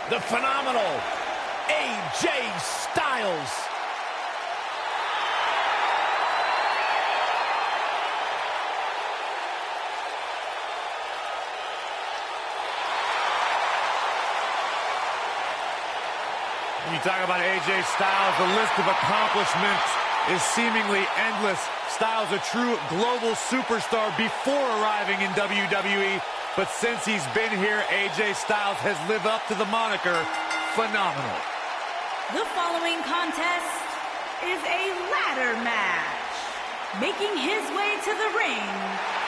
the phenomenal AJ Styles. When you talk about AJ Styles, the list of accomplishments is seemingly endless. Styles, a true global superstar before arriving in WWE, but since he's been here, AJ Styles has lived up to the moniker phenomenal. The following contest is a ladder match. Making his way to the ring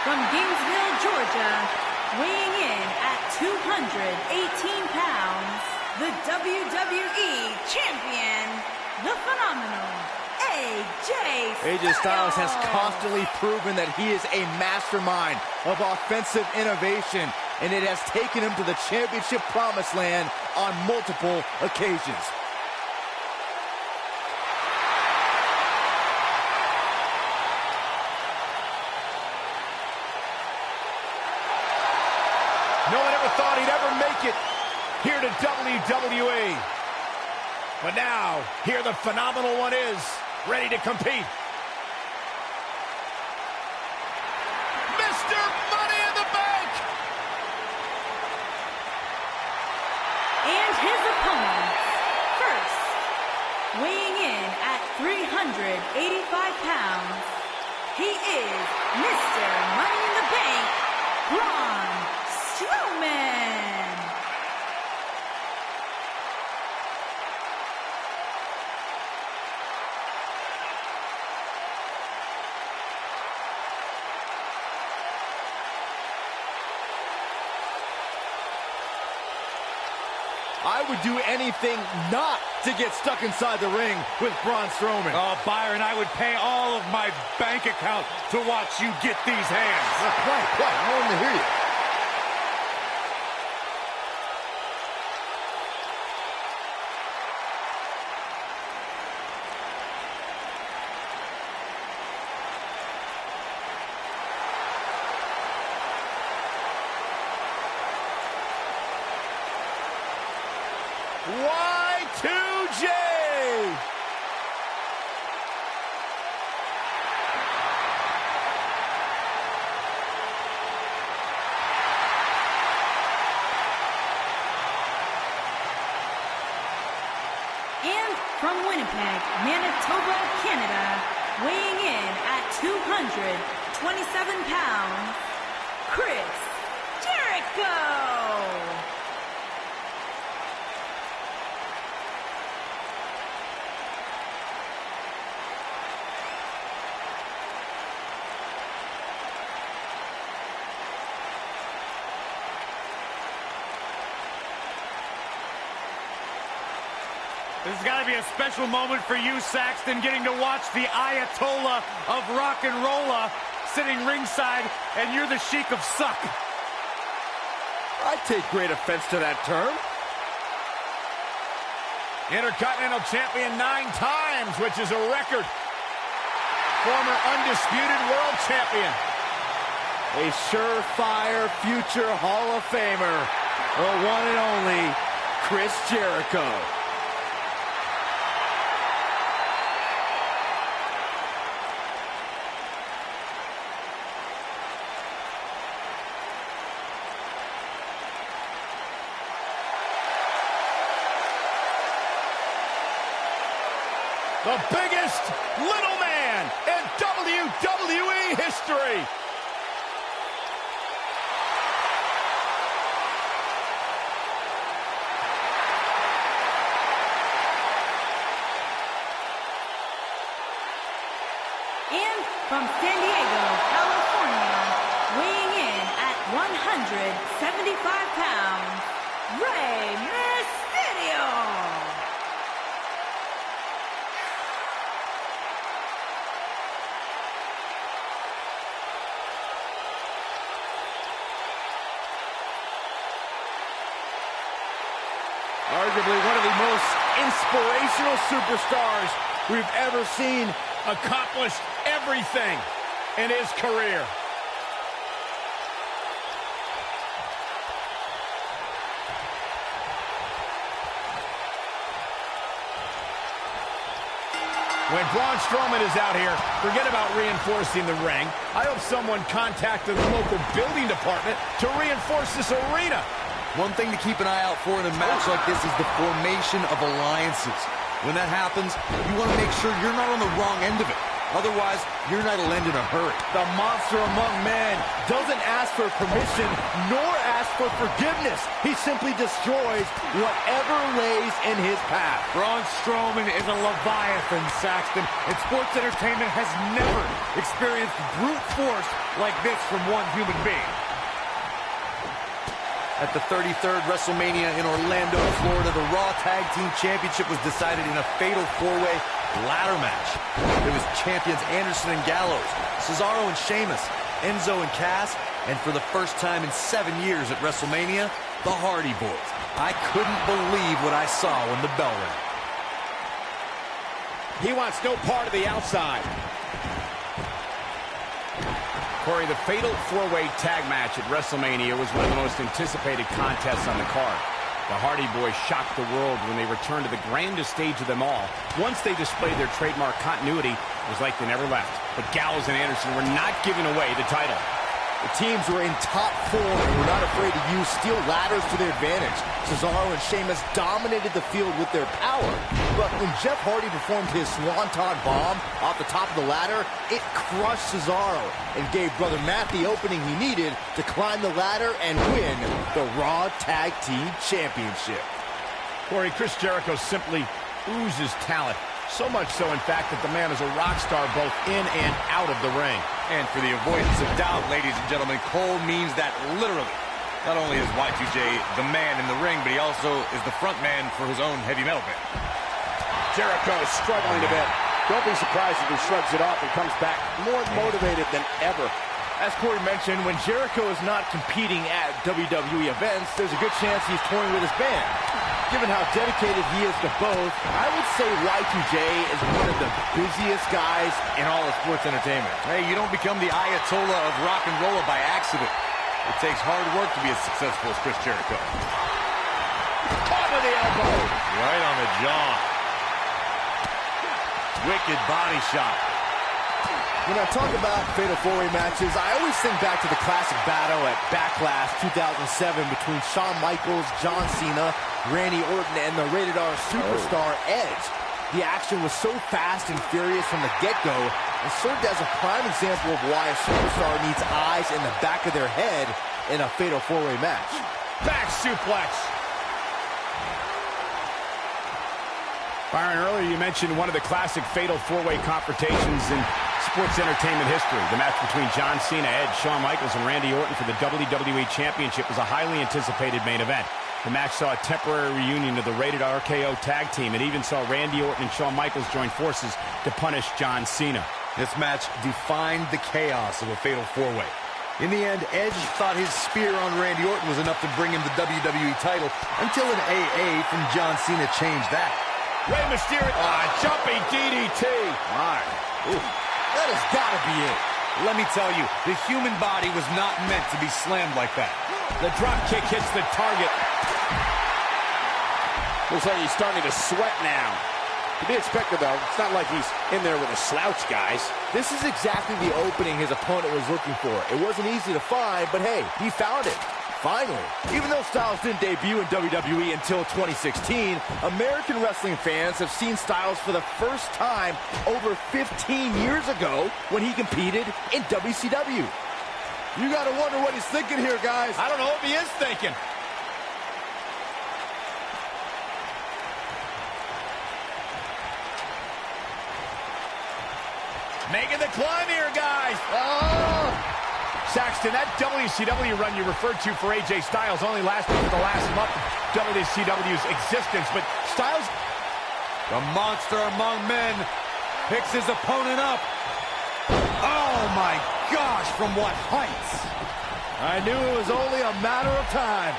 from Gainesville, Georgia, weighing in at 218 pounds, the WWE Champion, the phenomenal AJ Styles has constantly proven that he is a mastermind of offensive innovation, and it has taken him to the championship promised land on multiple occasions. No one ever thought he'd ever make it here to WWE. But now, here the phenomenal one is, ready to compete. Mr. Money in the Bank! And his opponent, first, weighing in at 385 pounds, he is Mr. Money in the Bank, Braun Strowman. I would do anything not to get stuck inside the ring with Braun Strowman. Oh, Byron, I would pay all of my bank account to watch you get these hands. Quiet. I want to hear you. Y2J! And from Winnipeg, Manitoba, Canada, weighing in at 227 pounds, Chris Jericho! This has got to be a special moment for you, Saxton, getting to watch the Ayatollah of rock and rolla sitting ringside, and you're the Sheik of Suck. I take great offense to that term. Intercontinental Champion 9 times, which is a record. Former Undisputed World Champion. A surefire future Hall of Famer, the one and only Chris Jericho. The biggest little man in WWE history. And from San Diego, California, weighing in at 175 pounds, Rey Mysterio! Arguably one of the most inspirational superstars we've ever seen. Accomplished everything in his career. When Braun Strowman is out here, forget about reinforcing the ring. I hope someone contacted the local building department to reinforce this arena. One thing to keep an eye out for in a match like this is the formation of alliances. When that happens, you want to make sure you're not on the wrong end of it. Otherwise, your night will end in a hurry. The monster among men doesn't ask for permission nor ask for forgiveness. He simply destroys whatever lays in his path. Braun Strowman is a Leviathan, Saxton, and sports entertainment has never experienced brute force like this from one human being. At the 33rd WrestleMania in Orlando, Florida, the Raw Tag Team Championship was decided in a fatal four-way ladder match. It was champions Anderson and Gallows, Cesaro and Sheamus, Enzo and Cass, and for the first time in 7 years at WrestleMania, the Hardy Boys. I couldn't believe what I saw when the bell rang. He wants no part of the outside. Corey, the fatal four-way tag match at WrestleMania was one of the most anticipated contests on the card. The Hardy Boys shocked the world when they returned to the grandest stage of them all. Once they displayed their trademark continuity, it was like they never left. But Gallows and Anderson were not giving away the title. The teams were in top form and were not afraid to use steel ladders to their advantage. Cesaro and Sheamus dominated the field with their power. But when Jeff Hardy performed his Swanton Bomb off the top of the ladder, it crushed Cesaro and gave Brother Matt the opening he needed to climb the ladder and win the Raw Tag Team Championship. Corey, Chris Jericho simply oozes talent. So much so, in fact, that the man is a rock star both in and out of the ring. And for the avoidance of doubt, ladies and gentlemen, Cole means that literally. Not only is Y2J the man in the ring, but he also is the front man for his own heavy metal band. Jericho is struggling a bit. Don't be surprised if he shrugs it off and comes back more motivated than ever. As Corey mentioned, when Jericho is not competing at WWE events, there's a good chance he's touring with his band. Given how dedicated he is to both, I would say Y2J is one of the busiest guys in all of sports entertainment. Hey, you don't become the Ayatollah of rock and roll by accident. It takes hard work to be as successful as Chris Jericho. Top of the elbow. Right on the jaw. Wicked body shot. When I talk about fatal four-way matches, I always think back to the classic battle at Backlash 2007 between Shawn Michaels, John Cena, Randy Orton, and the Rated R superstar Edge. The action was so fast and furious from the get-go and served as a prime example of why a superstar needs eyes in the back of their head in a fatal four-way match. Back suplex. Byron, earlier you mentioned one of the classic fatal four-way confrontations in sports entertainment history. The match between John Cena, Edge, Shawn Michaels, and Randy Orton for the WWE Championship was a highly anticipated main event. The match saw a temporary reunion of the Rated RKO tag team and even saw Randy Orton and Shawn Michaels join forces to punish John Cena. This match defined the chaos of a fatal four-way. In the end, Edge thought his spear on Randy Orton was enough to bring him the WWE title until an AA from John Cena changed that. Rey Mysterio, jumping DDT. My. Ooh. That has got to be it. Let me tell you, the human body was not meant to be slammed like that. The drop kick hits the target. Looks like he's starting to sweat now. To be expected, though. It's not like he's in there with a slouch, guys. This is exactly the opening his opponent was looking for. It wasn't easy to find, but hey, he found it. Finally. Even though Styles didn't debut in WWE until 2016, American wrestling fans have seen Styles for the first time over 15 years ago when he competed in WCW. You got to wonder what he's thinking here, guys. I don't know if he is thinking. Making the climb here, guys. Oh! Saxton, that WCW run you referred to for AJ Styles only lasted for the last month of WCW's existence, but Styles... The monster among men picks his opponent up. Oh, my gosh, from what heights? I knew it was only a matter of time.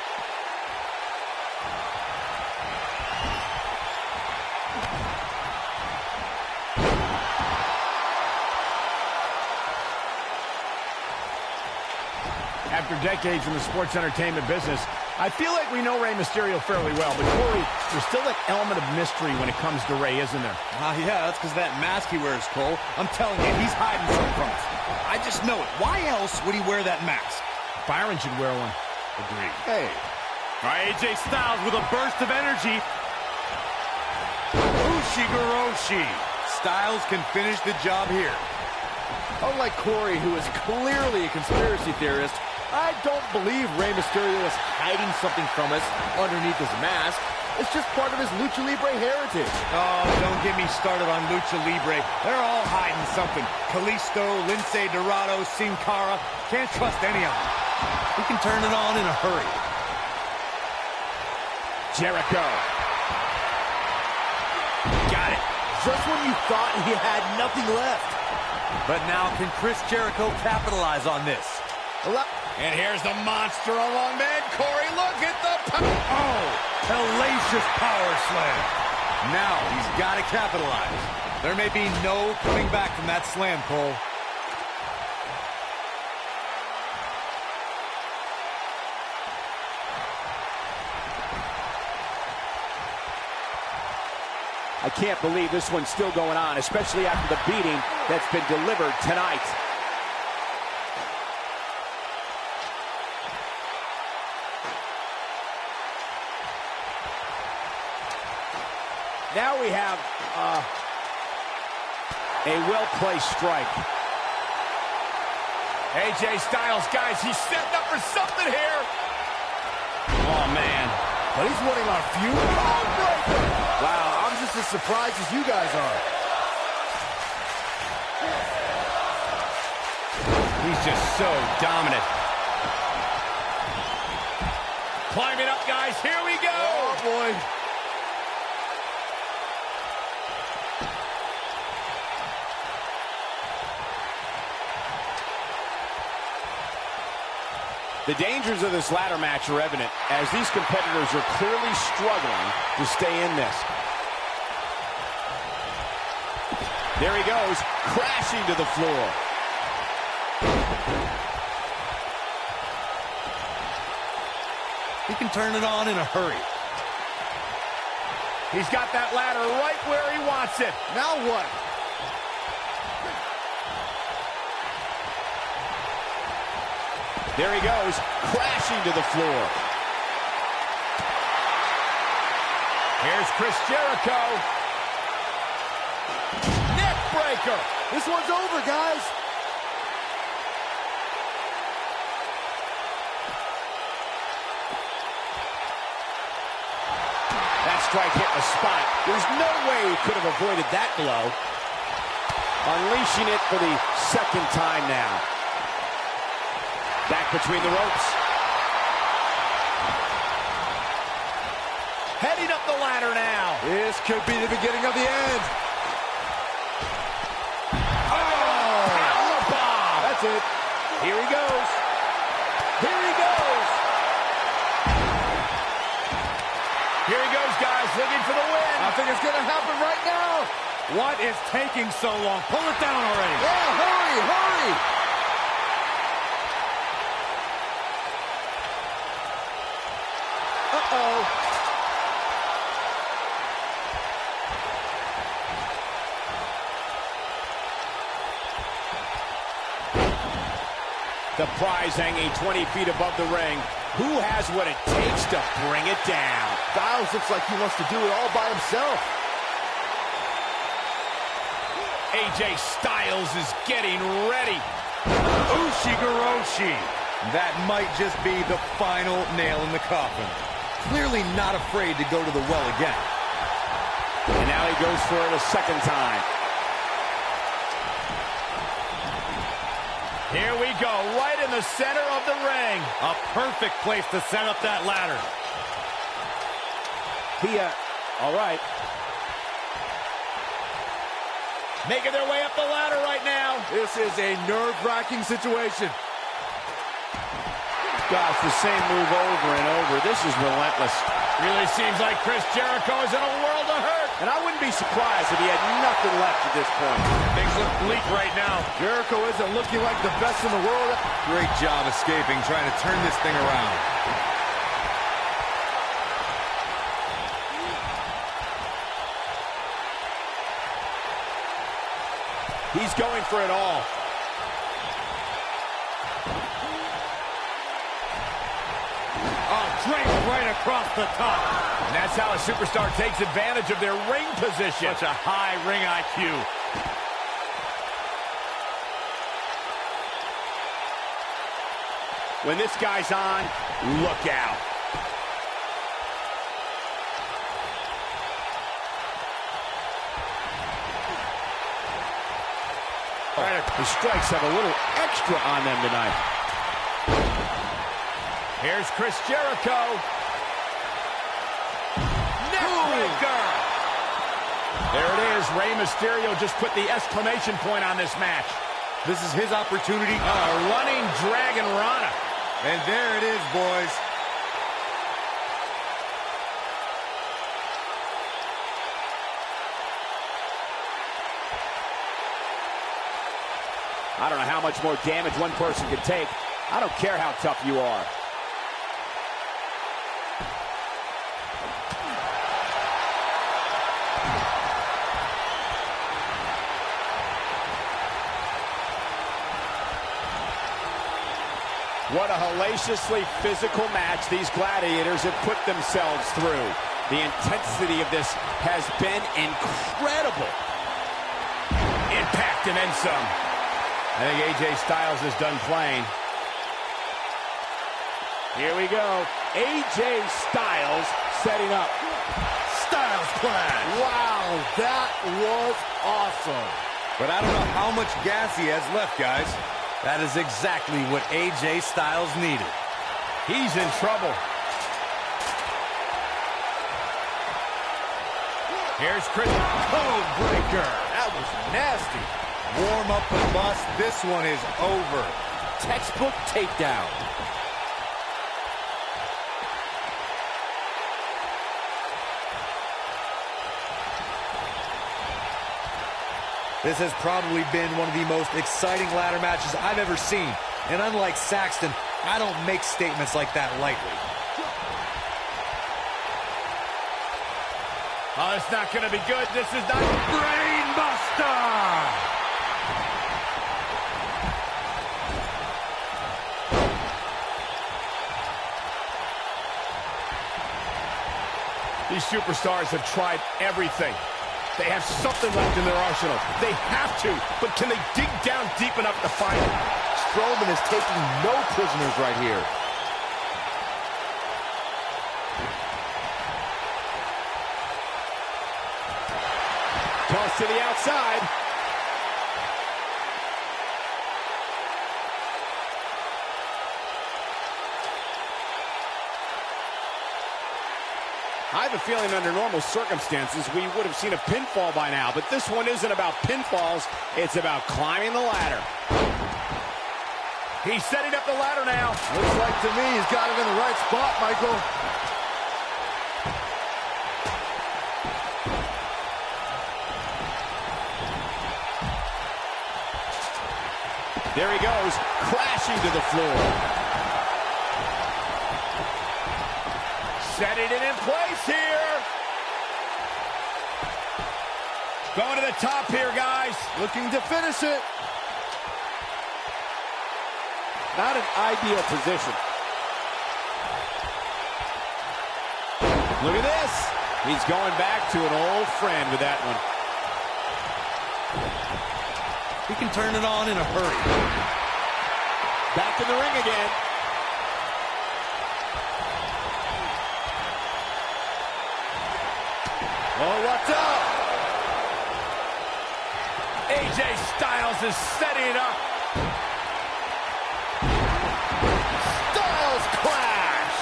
After decades in the sports entertainment business, I feel like we know Rey Mysterio fairly well. But Corey, there's still that element of mystery when it comes to Rey, isn't there? Yeah, that's because of that mask he wears, Cole. I'm telling you, he's hiding something from us. I just know it. Why else would he wear that mask? Byron should wear one. Agreed. Hey. All right, AJ Styles with a burst of energy. Ushigoroshi. Styles can finish the job here. Unlike Corey, who is clearly a conspiracy theorist, I don't believe Rey Mysterio is hiding something from us underneath his mask. It's just part of his Lucha Libre heritage. Oh, don't get me started on Lucha Libre. They're all hiding something. Kalisto, Lince Dorado, Sin Cara. Can't trust any of them. He can turn it on in a hurry. Jericho. Got it. Just when you thought he had nothing left. But now can Chris Jericho capitalize on this? And here's the monster along man. Corey, look at the power. Oh, hellacious power slam. Now he's got to capitalize. There may be no coming back from that slam, Cole. I can't believe this one's still going on, especially after the beating that's been delivered tonight. Now we have a well-placed strike. AJ Styles, guys, he's setting up for something here. Oh, man. But he's winning our feud. Oh, wow, I'm just as surprised as you guys are. He's just so dominant. Climbing up, guys. Here we go. Oh, boy. The dangers of this ladder match are evident as these competitors are clearly struggling to stay in this. There he goes, crashing to the floor. He can turn it on in a hurry. He's got that ladder right where he wants it. Now what? There he goes, crashing to the floor. Here's Chris Jericho. Neck breaker. This one's over, guys. That strike hit the spot. There's no way he could have avoided that blow. Unleashing it for the second time now. Back between the ropes. Heading up the ladder now. This could be the beginning of the end. Oh! Powerbomb! That's it. Here he goes. Here he goes. Here he goes, guys, looking for the win. I think it's going to happen right now. What is taking so long? Pull it down already. Yeah, hurry, hurry. Uh-oh. The prize hanging 20 feet above the ring. Who has what it takes to bring it down? Styles looks like he wants to do it all by himself. AJ Styles is getting ready. Ushigoroshi. That might just be the final nail in the coffin. Clearly not afraid to go to the well again. And now he goes for it a second time. Here we go, right in the center of the ring. A perfect place to set up that ladder. All right. Making their way up the ladder right now. This is a nerve-wracking situation. Gosh, the same move over and over. This is relentless. Really seems like Chris Jericho is in a world of hurt. And I wouldn't be surprised if he had nothing left at this point. Things look bleak right now. Jericho isn't looking like the best in the world. Great job escaping, trying to turn this thing around. He's going for it all. Oh, draped right across the top. And that's how a superstar takes advantage of their ring position. Such a high ring IQ. When this guy's on, look out. The strikes have a little extra on them tonight. Here's Chris Jericho. Neckbreaker. There it is. Rey Mysterio just put the exclamation point on this match. This is his opportunity. Running Dragon Rana. And there it is, boys. I don't know how much more damage one person could take. I don't care how tough you are. What a hellaciously physical match these gladiators have put themselves through. The intensity of this has been incredible. Impact and then some. I think AJ Styles is done playing. Here we go. AJ Styles setting up. Styles clash. Wow, that was awesome. But I don't know how much gas he has left, guys. That is exactly what AJ Styles needed. He's in trouble. Here's Chris. Code breaker. That was nasty. Warm up the bus. This one is over. Textbook takedown. This has probably been one of the most exciting ladder matches I've ever seen. And unlike Saxton, I don't make statements like that lightly. Oh, it's not going to be good. This is not Brainbuster! These superstars have tried everything. They have something left in their arsenal. They have to, but can they dig down deep enough to find it? Strowman is taking no prisoners right here. Toss to the outside. I have a feeling under normal circumstances we would have seen a pinfall by now, but this one isn't about pinfalls, it's about climbing the ladder. He's setting up the ladder now. Looks like to me he's got it in the right spot, Michael. There he goes, crashing to the floor. Setting it in place here. Going to the top here, guys. Looking to finish it. Not an ideal position. Look at this. He's going back to an old friend with that one. He can turn it on in a hurry. Back in the ring again. Oh, what's up? AJ Styles is setting it up. Styles clash.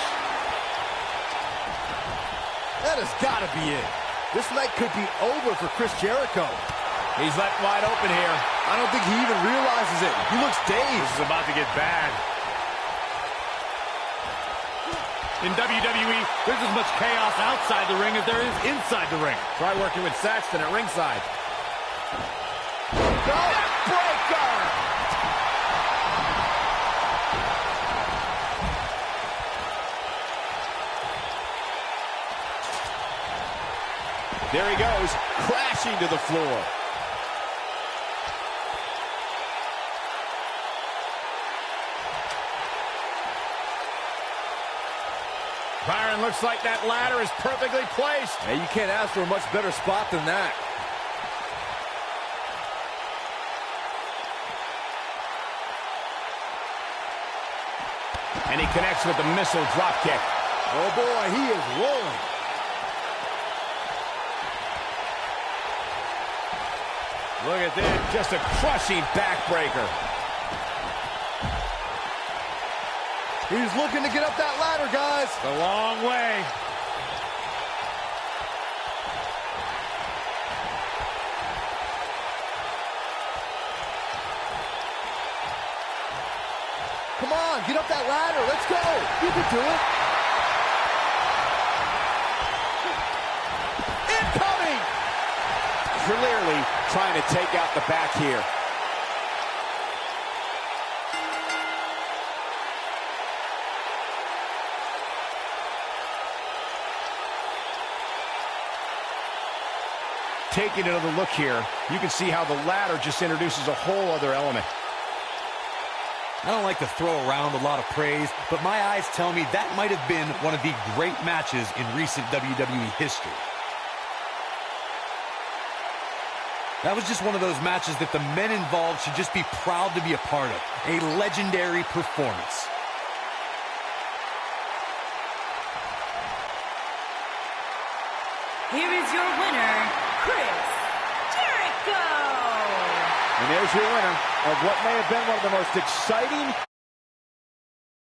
That has got to be it. This night could be over for Chris Jericho. He's left wide open here. I don't think he even realizes it. He looks dazed. This is about to get bad. In WWE, there's as much chaos outside the ring as there is inside the ring. Try working with Saxton at ringside. Breaker! There he goes, crashing to the floor. Byron, looks like that ladder is perfectly placed. Hey, you can't ask for a much better spot than that. And he connects with the missile drop kick. Oh boy, he is rolling. Look at this, just a crushing backbreaker. He's looking to get up that ladder, guys. A long way. Come on, get up that ladder. Let's go. You can do it. Incoming! Clearly trying to take out the back here. Taking another look here, you can see how the ladder just introduces a whole other element. I don't like to throw around a lot of praise, but my eyes tell me that might have been one of the great matches in recent WWE history. That was just one of those matches that the men involved should just be proud to be a part of. A legendary performance. Here is your winner, Chris Jericho. And there's your winner of what may have been one of the most exciting